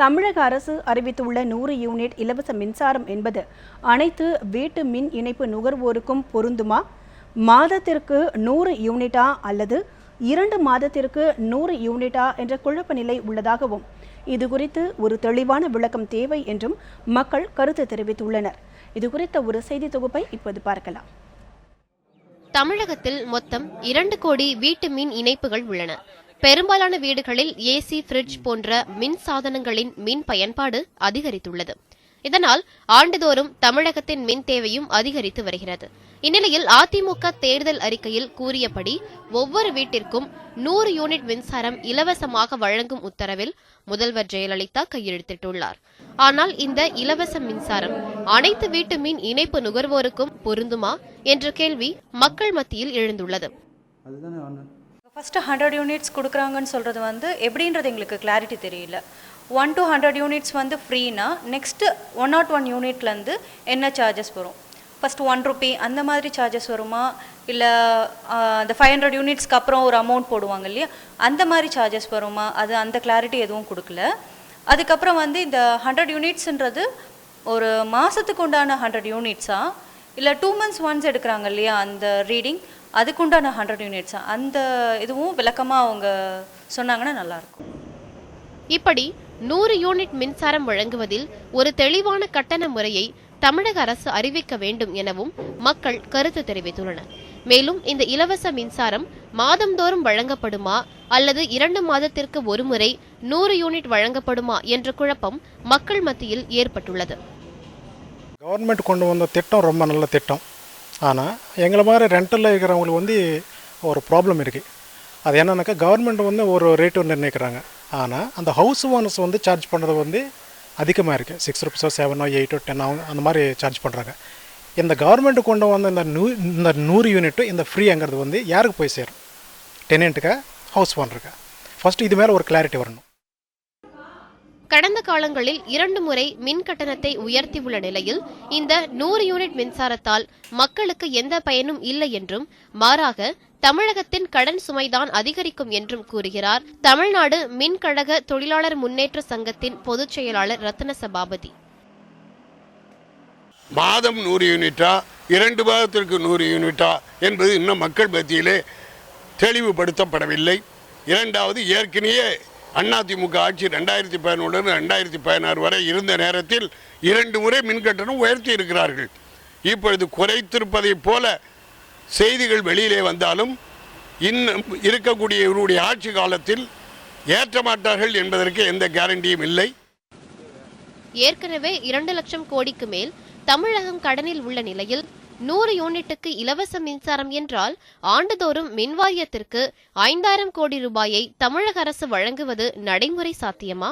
தமிழக அரசு அறிவித்துள்ள 100 யூனிட் இலவச மின்சாரம் என்பது அனைத்து வீட்டு மின் இணைப்பு நுகர்வோருக்கும் பொருந்துமா? மாதத்திற்கு 100 யூனிட்டா அல்லது 2 மாதத்திற்கு 100 யூனிட்டா என்ற குழப்ப நிலை உள்ளதாகவும் இதுகுறித்து ஒரு தெளிவான விளக்கம் தேவை என்றும் மக்கள் கருத்து தெரிவித்துள்ளனர். இதுகுறித்த ஒரு செய்தி தொகுப்பை இப்போது பார்க்கலாம். தமிழகத்தில் மொத்தம் 2 கோடி வீட்டு மின் இணைப்புகள் உள்ளன. பெரும்பாலான வீடுகளில் ஏசி, ஃபிரிட்ஜ் போன்ற மின் சாதனங்களின் மின் பயன்பாடு அதிகரித்துள்ளது. இதனால் ஆண்டுதோறும் தமிழகத்தின் மின் தேவையும் அதிகரித்து வருகிறது. இந்நிலையில் அதிமுக தேர்தல் அறிக்கையில் கூறியபடி ஒவ்வொரு வீட்டிற்கும் 100 யூனிட் மின்சாரம் இலவசமாக வழங்கும் உத்தரவில் முதல்வர் ஜெயலலிதா கையெழுத்திட்டுள்ளார். ஆனால் இந்த இலவச மின்சாரம் அனைத்து வீட்டு மின் இணைப்பு நுகர்வோருக்கும் பொருந்துமா என்ற கேள்வி மக்கள் மத்தியில் எழுந்துள்ளது. ஃபர்ஸ்ட் 100 யூனிட்ஸ் கொடுக்குறாங்கன்னு சொல்கிறது எப்படின்றது எங்களுக்கு கிளாரிட்டி தெரியல. 1 to 100 யூனிட்ஸ் ஃப்ரீனா நெக்ஸ்ட்டு 101 யூனிட்லேருந்து என்ன சார்ஜஸ் வரும்? ஃபஸ்ட் 1 ரூபி அந்த மாதிரி சார்ஜஸ் வருமா, இல்லை அந்த 500 யூனிட்ஸ்க்கு அப்புறம் ஒரு அமௌண்ட் போடுவாங்க இல்லையா, அந்த மாதிரி சார்ஜஸ் வருமா? அது அந்த கிளாரிட்டி எதுவும் கொடுக்கல. அதுக்கப்புறம் இந்த 100 யூனிட்ஸ்ன்றது ஒரு மாதத்துக்கு உண்டான 100 யூனிட்ஸா, இல்லை 2 months ஒன்ஸ் எடுக்கிறாங்க இல்லையா அந்த ரீடிங், அதுக்குண்டான 100 யூனிட்ஸா, அந்த இதுவும் விளக்கமாக அவங்க சொன்னாங்கன்னா நல்லாயிருக்கும். இப்படி 100 யூனிட் மின்சாரம் வழங்குவதில் ஒரு தெளிவான கட்டண முறையை தமிழக அரசு அறிவிக்க வேண்டும் எனவும் மக்கள் கருத்து தெரிவித்துள்ளனர். மேலும் இந்த இலவச மின்சாரம் மாதந்தோறும் வழங்கப்படுமா அல்லது 2 மாதத்திற்கு ஒரு முறை 100 யூனிட் வழங்கப்படுமா என்ற குழப்பம் மக்கள் மத்தியில் ஏற்பட்டுள்ளது. கவர்மெண்ட் கொண்டு வந்த திட்டம் ரொம்ப நல்ல திட்டம். ஆனால் எங்களை மாதிரி ரெண்டலில் இருக்கிறவங்களுக்கு ஒரு ப்ராப்ளம் இருக்குது. அது என்னன்னாக்கா கவர்மெண்ட் ஒரு ரேட்டு நிர்ணயிக்கிறாங்க. ஆனால் அந்த ஹவுஸ் ஓனர்ஸ் சார்ஜ் பண்ணுறது அதிகமாக இருக்குது. 6 rupees 7 8 10 அந்த மாதிரி சார்ஜ் பண்ணுறாங்க. இந்த கவர்மெண்ட் கொண்டு வந்த இந்த 100 யூனிட்டு இந்த ஃப்ரீங்கிறது யாருக்கு போய் சேரும்? டெனண்ட்டுக்கா, ஹவுஸ் ஓனருக்கா? ஃபர்ஸ்ட் இது மேலே ஒரு கிளாரிட்டி வரணும். கடந்த காலங்களில் 2 முறை மின் கட்டணத்தை உயர்த்தியுள்ள நிலையில் இந்த 100 யூனிட் மின்சாரத்தால் மக்களுக்கு எந்த பயனும் இல்லை என்றும், மாறாக தமிழகத்தின் கடன் சுமைதான் அதிகரிக்கும் என்றும் கூறுகிறார் தமிழ்நாடு மின்கழக தொழிலாளர் முன்னேற்ற சங்கத்தின் பொதுச் செயலாளர் ரத்ன சபாபதி. மாதம் 100 யூனிட்டா 2 மாதத்திற்கு 100 யூனிட்டா என்பது இன்னும் மக்கள் மத்தியிலே தெளிவுபடுத்தப்படவில்லை. இரண்டாவது, ஏற்கனவே அதிமுக ஆட்சி 2011 2016 வரை இருந்த நேரத்தில் 2 முறை மின்கட்டணம் உயர்த்தி இருக்கிறார்கள். இப்பொழுது குறைத்திருப்பதை போல செய்திகள் வெளியிலே வந்தாலும் இன்னும் இருக்கக்கூடிய இவருடைய ஆட்சி காலத்தில் ஏற்ற மாட்டார்கள் என்பதற்கு எந்த கேரண்டியும் இல்லை. ஏற்கனவே 2 லட்சம் கோடிக்கு மேல் தமிழகம் கடனில் உள்ள நிலையில் 100 யூனிட்டுக்கு இலவச மின்சாரம் என்றால் ஆண்டுதோறும் மின்வாரியத்திற்கு 5000 கோடி ரூபாயை தமிழக அரசு வழங்குவது நடைமுறை சாத்தியமா?